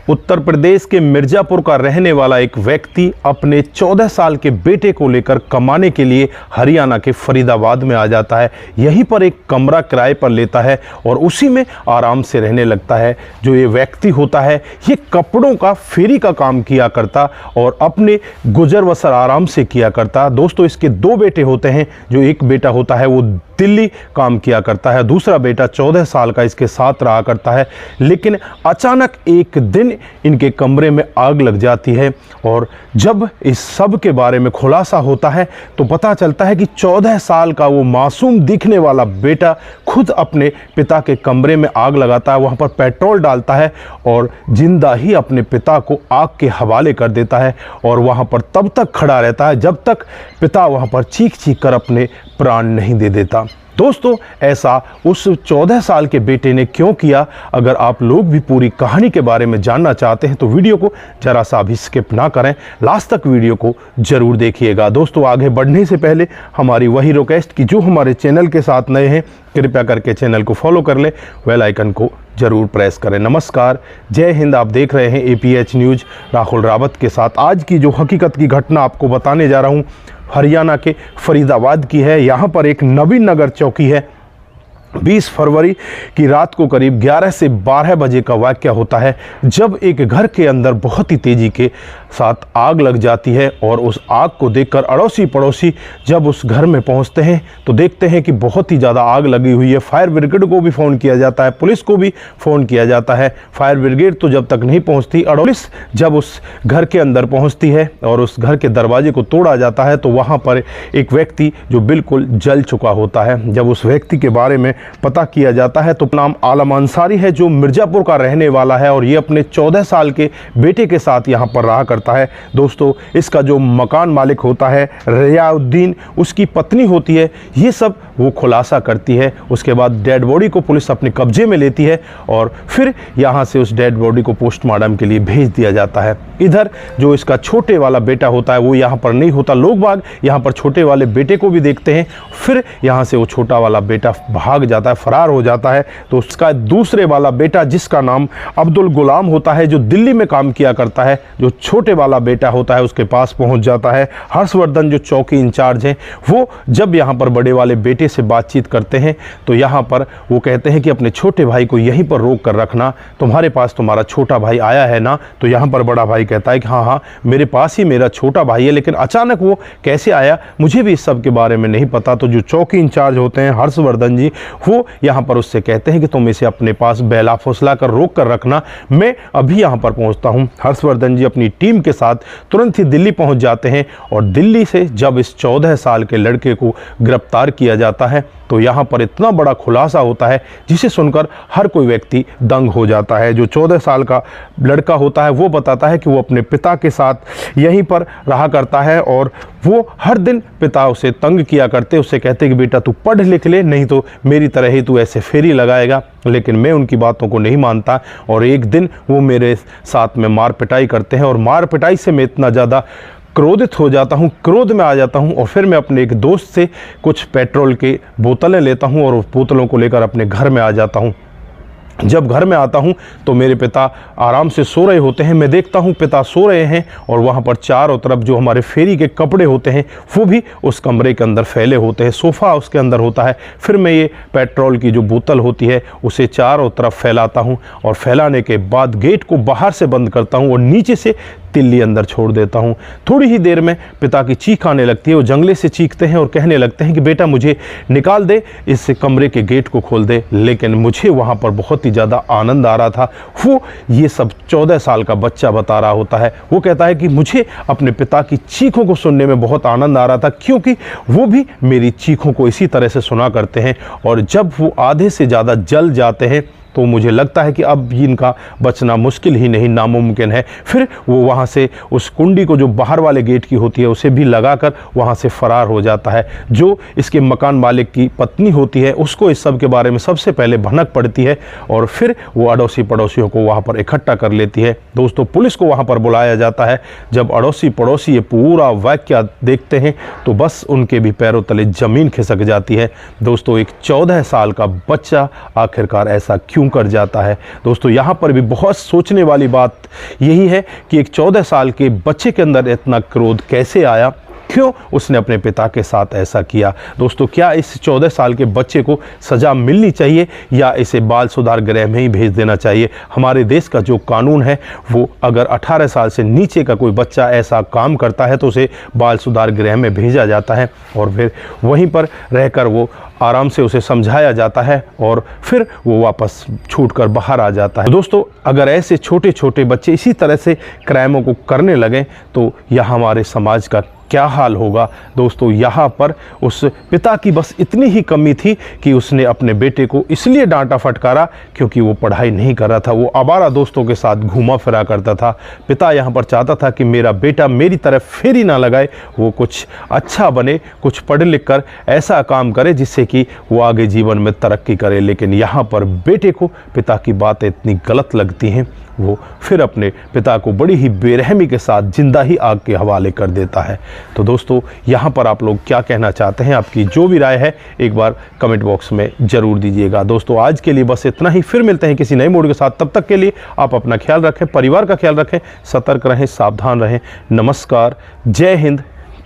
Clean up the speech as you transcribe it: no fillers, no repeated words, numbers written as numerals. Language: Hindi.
उत्तर प्रदेश के मिर्ज़ापुर का रहने वाला एक व्यक्ति अपने 14 साल के बेटे को लेकर कमाने के लिए हरियाणा के फरीदाबाद में आ जाता है। यहीं पर एक कमरा किराए पर लेता है और उसी में आराम से रहने लगता है। जो ये व्यक्ति होता है ये कपड़ों का फेरी का काम किया करता और अपने गुजर बसर आराम से किया करता। दोस्तों, इसके 2 बेटे होते हैं। जो एक बेटा होता है वो दिल्ली काम किया करता है, दूसरा बेटा 14 साल का इसके साथ रहा करता है। लेकिन अचानक एक दिन इनके कमरे में आग लग जाती है और जब इस सब के बारे में खुलासा होता है तो पता चलता है कि 14 साल का वो मासूम दिखने वाला बेटा खुद अपने पिता के कमरे में आग लगाता है, वहाँ पर पेट्रोल डालता है और जिंदा ही अपने पिता को आग के हवाले कर देता है और वहाँ पर तब तक खड़ा रहता है जब तक पिता वहाँ पर चीख चीख कर अपने प्राण नहीं दे देता। दोस्तों, ऐसा उस 14 साल के बेटे ने क्यों किया? अगर आप लोग भी पूरी कहानी के बारे में जानना चाहते हैं तो वीडियो को जरा सा भी स्किप ना करें, लास्ट तक वीडियो को जरूर देखिएगा। दोस्तों, आगे बढ़ने से पहले हमारी वही रिक्वेस्ट कि जो हमारे चैनल के साथ नए हैं कृपया करके चैनल को फॉलो कर लें, बेल आइकन को जरूर प्रेस करें। नमस्कार, जय हिंद। आप देख रहे हैं APH न्यूज़ राहुल रावत के साथ। आज की जो हकीकत की घटना आपको बताने जा रहा हूँ हरियाणा के फरीदाबाद की है। यहाँ पर एक नवीन नगर चौकी है। 20 फरवरी की रात को करीब 11 से 12 बजे का वाक़या होता है जब एक घर के अंदर बहुत ही तेज़ी के साथ आग लग जाती है और उस आग को देखकर अड़ोसी पड़ोसी जब उस घर में पहुंचते हैं तो देखते हैं कि बहुत ही ज़्यादा आग लगी हुई है। फायर ब्रिगेड को भी फ़ोन किया जाता है, पुलिस को भी फ़ोन किया जाता है। फायर ब्रिगेड तो जब तक नहीं पहुंचती, पुलिस जब उस घर के अंदर पहुंचती है और उस घर के दरवाजे को तोड़ा जाता है तो वहाँ पर एक व्यक्ति जो बिल्कुल जल चुका होता है। जब उस व्यक्ति के बारे में पता किया जाता है तो नाम आलम अंसारी है, जो मिर्ज़ापुर का रहने वाला है और ये अपने 14 साल के बेटे के साथ यहाँ पर रहा करता है। दोस्तों, इसका जो मकान मालिक होता है रियाउद्दीन, उसकी पत्नी होती है, ये सब वो खुलासा करती है। उसके बाद डेड बॉडी को पुलिस अपने कब्जे में लेती है और फिर यहाँ से उस डेड बॉडी को पोस्टमार्टम के लिए भेज दिया जाता है। इधर जो इसका छोटे वाला बेटा होता है वो यहाँ पर नहीं होता। लोग बाग यहाँ पर छोटे वाले बेटे को भी देखते हैं, फिर यहाँ से वो छोटा वाला बेटा भाग जाता है, फरार हो जाता है। तो उसका दूसरे वाला बेटा जिसका नाम अब्दुल गुलाम होता है, जो दिल्ली में काम किया करता है, जो छोटे वाला बेटा होता है उसके पास पहुंच जाता है। हर्षवर्धन जो चौकी इंचार्ज हैं वो जब यहाँ पर बड़े वाले बेटे से बातचीत करते हैं तो यहाँ पर वो कहते हैं कि अपने छोटे भाई को यहीं पर रोक कर रखना, तुम्हारे पास तुम्हारा छोटा भाई आया है ना? तो यहाँ पर बड़ा भाई कहता है कि हाँ हाँ, मेरे पास ही मेरा छोटा भाई है, लेकिन अचानक वो कैसे आया मुझे भी इस सब के बारे में नहीं पता। तो जो चौकी इंचार्ज होते हैं हर्षवर्धन जी, वो यहाँ पर उससे कहते हैं कि तुम इसे अपने पास बेला फुसला कर रोक कर रखना, मैं अभी यहाँ पर पहुँचता हूँ। हर्षवर्धन जी अपनी टीम के साथ तुरंत ही दिल्ली पहुँच जाते हैं और दिल्ली से जब इस 14 साल के लड़के को गिरफ्तार किया जाता है तो यहाँ पर इतना बड़ा खुलासा होता है जिसे सुनकर हर कोई व्यक्ति दंग हो जाता है। जो 14 साल का लड़का होता है वो बताता है कि वो अपने पिता के साथ यहीं पर रहा करता है और वो हर दिन पिता उसे तंग किया करते, उससे कहते कि बेटा तू पढ़ लिख ले, नहीं तो मेरी तरह ही तू ऐसे फेरी लगाएगा। लेकिन मैं उनकी बातों को नहीं मानता और एक दिन वो मेरे साथ में मार पिटाई करते हैं और मार पिटाई से मैं इतना ज़्यादा क्रोधित हो जाता हूँ, क्रोध में आ जाता हूँ और फिर मैं अपने एक दोस्त से कुछ पेट्रोल की बोतलें लेता हूँ और उस बोतलों को लेकर अपने घर में आ जाता हूँ। जब घर में आता हूं तो मेरे पिता आराम से सो रहे होते हैं। मैं देखता हूं पिता सो रहे हैं और वहां पर चारों तरफ जो हमारे फेरी के कपड़े होते हैं वो भी उस कमरे के अंदर फैले होते हैं, सोफ़ा उसके अंदर होता है। फिर मैं ये पेट्रोल की जो बोतल होती है उसे चारों तरफ फैलाता हूं और फैलाने के बाद गेट को बाहर से बंद करता हूं और नीचे से तिल्ली अंदर छोड़ देता हूं। थोड़ी ही देर में पिता की चीख आने लगती है, वो जंगले से चीखते हैं और कहने लगते हैं कि बेटा मुझे निकाल दे, इस कमरे के गेट को खोल दे। लेकिन मुझे वहां पर बहुत ही ज़्यादा आनंद आ रहा था। वो ये सब 14 साल का बच्चा बता रहा होता है। वो कहता है कि मुझे अपने पिता की चीखों को सुनने में बहुत आनंद आ रहा था क्योंकि वो भी मेरी चीखों को इसी तरह से सुना करते हैं और जब वो आधे से ज़्यादा जल जाते हैं तो मुझे लगता है कि अब इनका बचना मुश्किल ही नहीं, नामुमकिन है। फिर वो वहाँ से उस कुंडी को जो बाहर वाले गेट की होती है उसे भी लगाकर वहाँ से फरार हो जाता है। जो इसके मकान मालिक की पत्नी होती है उसको इस सब के बारे में सबसे पहले भनक पड़ती है और फिर वो अड़ोसी पड़ोसियों को वहाँ पर इकट्ठा कर लेती है। दोस्तों, पुलिस को वहाँ पर बुलाया जाता है। जब अड़ोसी पड़ोसी ये पूरा वाक़या देखते हैं तो बस उनके भी पैरों तले ज़मीन खिसक जाती है। दोस्तों, एक 14 साल का बच्चा आखिरकार ऐसा क्यों क्यों कर जाता है। दोस्तों यहाँ पर भी बहुत सोचने वाली बात यही है कि एक 14 साल के बच्चे के अंदर इतना क्रोध कैसे आया, क्यों उसने अपने पिता के साथ ऐसा किया। दोस्तों क्या इस 14 साल के बच्चे को सज़ा मिलनी चाहिए या इसे बाल सुधार गृह में ही भेज देना चाहिए। हमारे देश का जो कानून है वो अगर 18 साल से नीचे का कोई बच्चा ऐसा काम करता है तो उसे बाल सुधार गृह में भेजा जाता है और फिर वहीं पर रहकर वो आराम से उसे समझाया जाता है और फिर वो वापस छूटकर बाहर आ जाता है। दोस्तों अगर ऐसे छोटे छोटे बच्चे इसी तरह से क्राइमों को करने लगें तो यह हमारे समाज का क्या हाल होगा। दोस्तों यहाँ पर उस पिता की बस इतनी ही कमी थी कि उसने अपने बेटे को इसलिए डांटा फटकारा क्योंकि वो पढ़ाई नहीं कर रहा था, वो आवारा दोस्तों के साथ घूमा फिरा करता था। पिता यहाँ पर चाहता था कि मेरा बेटा मेरी तरफ फेरी ना लगाए, वो कुछ अच्छा बने, कुछ पढ़ लिख कर ऐसा काम करे जिससे कि वो आगे जीवन में तरक्की करे। लेकिन यहाँ पर बेटे को पिता की बातें इतनी गलत लगती हैं, वो फिर अपने पिता को बड़ी ही बेरहमी के साथ जिंदा ही आग के हवाले कर देता है। तो दोस्तों यहाँ पर आप लोग क्या कहना चाहते हैं, आपकी जो भी राय है एक बार कमेंट बॉक्स में ज़रूर दीजिएगा। दोस्तों आज के लिए बस इतना ही, फिर मिलते हैं किसी नए मोड के साथ। तब तक के लिए आप अपना ख्याल रखें, परिवार का ख्याल रखें, सतर्क रहें, सावधान रहें। नमस्कार, जय हिंद,